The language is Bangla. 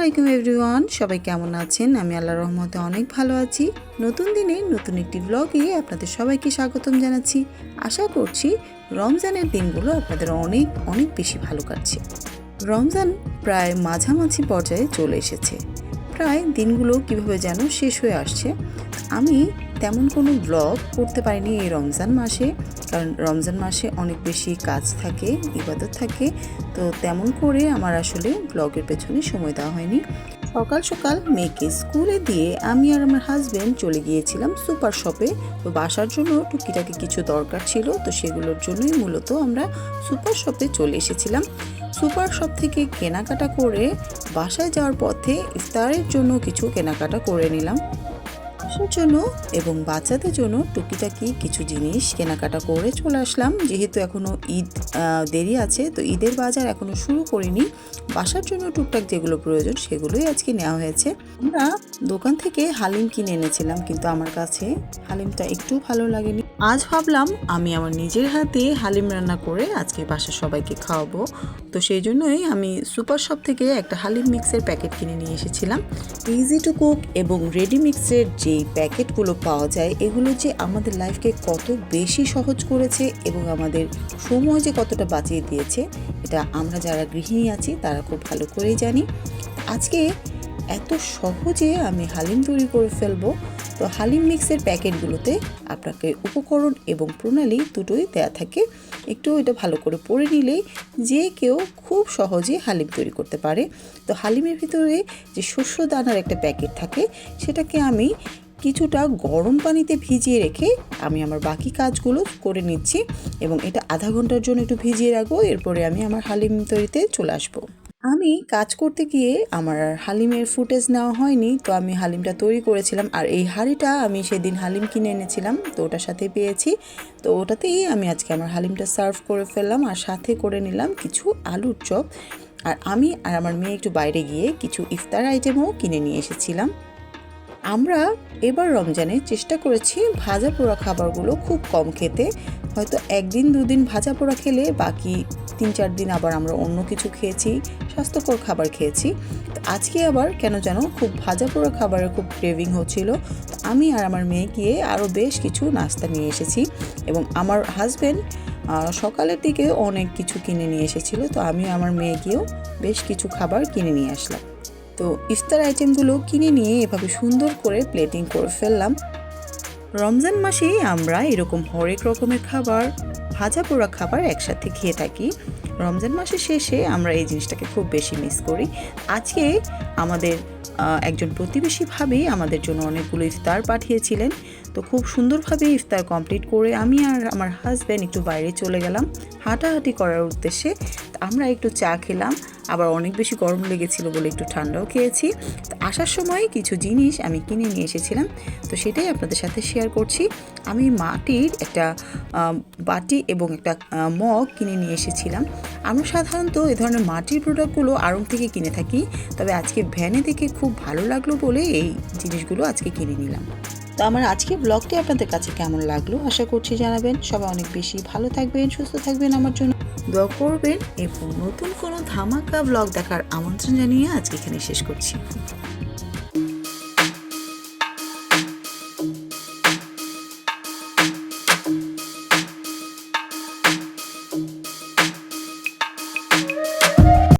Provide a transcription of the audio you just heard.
আলাইকুম এভরিওয়ান, সবাই কেমন আছেন? আমি আল্লাহর রহমতে অনেক ভালো আছি। নতুন দিনে নতুন একটি ব্লগে আপনাদের সবাইকে স্বাগতম জানাচ্ছি। আশা করছি রমজানের দিনগুলো আপনাদের অনেক অনেক বেশি ভালো কাটছে। রমজান প্রায় মাঝামাঝি পর্যায়ে চলে এসেছে। প্রায় দিনগুলো কিভাবে যেন শেষ হয়ে আসছে। আমি তেমন কোনো ব্লগ করতে পারিনি এই রমজান মাসে, কারণ রমজান মাসে অনেক বেশি কাজ থাকে, ইবাদত থাকে, তো তেমন করে আমার আসলে ব্লগের পেছনে সময় দেওয়া হয়নি। সকাল সকাল মেয়েকে স্কুলে দিয়ে আমি আর আমার হাজব্যান্ড চলে গিয়েছিলাম সুপার শপে। তো বাসার জন্য টুকিটাকি কিছু দরকার ছিল, তো সেগুলোর জন্যই মূলত আমরা সুপার শপে চলে এসেছিলাম। সুপার শপ থেকে কেনাকাটা করে বাসায় যাওয়ার পথে ইফতারের জন্য কিছু কেনাকাটা করে নিলাম। বাসার জন্য এবং বাচ্চাদের জন্য টুকিটাকি কিছু জিনিস কেনাকাটা করে চলে আসলাম। যেহেতু এখনও ঈদ দেরি আছে, তো ঈদের বাজার এখনও শুরু করিনি। বাসার জন্য টুকটাক যেগুলো প্রয়োজন সেগুলোই আজকে নেওয়া হয়েছে। আমরা দোকান থেকে হালিম কিনে এনেছিলাম, কিন্তু আমার কাছে হালিমটা একটু ভালো লাগেনি। আজ ভাবলাম আমি আমার নিজের হাতে হালিম রান্না করে আজকে বাসার সবাইকে খাওয়াবো। তো সেই জন্যই আমি সুপার শপ থেকে একটা হালিম মিক্সের প্যাকেট কিনে নিয়ে এসেছিলাম। ইজি টু কুক এবং রেডি মিক্সের যে প্যাকেটগুলো পাওয়া যায়, এগুলো যে আমাদের লাইফকে কত বেশি সহজ করেছে এবং আমাদের সময় যে কতটা বাঁচিয়ে দিয়েছে, এটা আমরা যারা গৃহিণী আছি তারা খুব ভালো করেই জানি। আজকে এত সহজে আমি হালিম তৈরি করে ফেলবো। তো হালিম মিক্সের প্যাকেটগুলোতে আপনাকে উপকরণ এবং প্রণালী দুটোই দেয়া থাকে। একটু এটা ভালো করে পড়ে নিলেই যে কেউ খুব সহজে হালিম তৈরি করতে পারে। তো হালিমের ভিতরে যে শস্য দানার একটা প্যাকেট থাকে, সেটাকে আমি কিছুটা গরম পানিতে ভিজিয়ে রেখে আমি আমার বাকি কাজগুলো করে নিচ্ছি এবং এটা আধা ঘন্টার জন্য একটু ভিজিয়ে রাখবো। এরপরে আমি আমার হালিম তৈরিতে চলে আসবো। আমি কাজ করতে গিয়ে আমার হালিমের ফুটেজ নেওয়া হয়নি, তো আমি হালিমটা তৈরি করেছিলাম। আর এই হাঁড়িটা আমি সেদিন হালিম কিনে এনেছিলাম, তো ওটার সাথে পেয়েছি। তো ওটাতেই আমি আজকে আমার হালিমটা সার্ভ করে ফেললাম, আর সাথে করে নিলাম কিছু আলুর চপ। আর আমি আর আমার মেয়ে একটু বাইরে গিয়ে কিছু ইফতার আইটেমও কিনে নিয়ে এসেছিলাম। আমরা এবার রমজানে চেষ্টা করেছি ভাজা পোড়া খাবারগুলো খুব কম খেতে। হয়তো একদিন দুদিন ভাজা পোড়া খেলে বাকি 3-4 দিন আবার আমরা অন্য কিছু খেয়েছি, স্বাস্থ্যকর খাবার খেয়েছি। তো আজকে আবার কেন যেন খুব ভাজা পোড়া খাবারের খুব ক্রেভিং হচ্ছিল। আমি আর আমার মেয়ে গিয়ে আরও বেশ কিছু নাস্তা নিয়ে এসেছি এবং আমার হাজব্যান্ড সকালের দিকে অনেক কিছু কিনে নিয়ে এসেছিলো। তো আমি আমার মেয়ে গিয়েও বেশ কিছু খাবার কিনে নিয়ে আসলাম। তো ইফতার আইটেমগুলো কিনে নিয়ে এভাবে সুন্দর করে প্লেটিং করে ফেললাম। রমজান মাসেই আমরা এরকম হরেক রকমের খাবার, ভাজা পোড়া খাবার একসাথে খেয়ে থাকি। রমজান মাসের শেষে আমরা এই জিনিসটাকে খুব বেশি মিস করি। আজকে আমাদের একজন প্রতিবেশী ভাবি আমাদের জন্য অনেকগুলো ইফতার পাঠিয়েছিলেন। তো খুব সুন্দরভাবে ইফতার কমপ্লিট করে আমি আর আমার হাজব্যান্ড একটু বাইরে চলে গেলাম হাঁটাহাঁটি করার উদ্দেশ্যে। আমরা একটু চা খেলাম, আবার অনেক বেশি গরম লেগেছিল বলে একটু ঠান্ডাও খেয়েছি। তো আসার সময় কিছু জিনিস আমি কিনে নিয়ে এসেছিলাম, তো সেটাই আপনাদের সাথে শেয়ার করছি। আমি মাটির একটা বাটি এবং একটা মগ কিনে নিয়ে এসেছিলাম। আমরা সাধারণত এই ধরনের মাটির প্রোডাক্টগুলো আড়ং থেকে কিনে থাকি, তবে আজকে ভ্যানে দেখে খুব ভালো লাগলো বলে এই জিনিসগুলো আজকে কিনে নিলাম। তো আমার আজকে ব্লগটি আপনাদের কাছে কেমন লাগলো আশা করছি জানাবেন। সবাই অনেক বেশি ভালো থাকবেন, সুস্থ থাকবেন, আমার জন্য দোয়া করবেন এবং নতুন কোনো ধামাকা ব্লগ দেখার আমন্ত্রণ জানিয়ে আজকে এখানে শেষ করছি।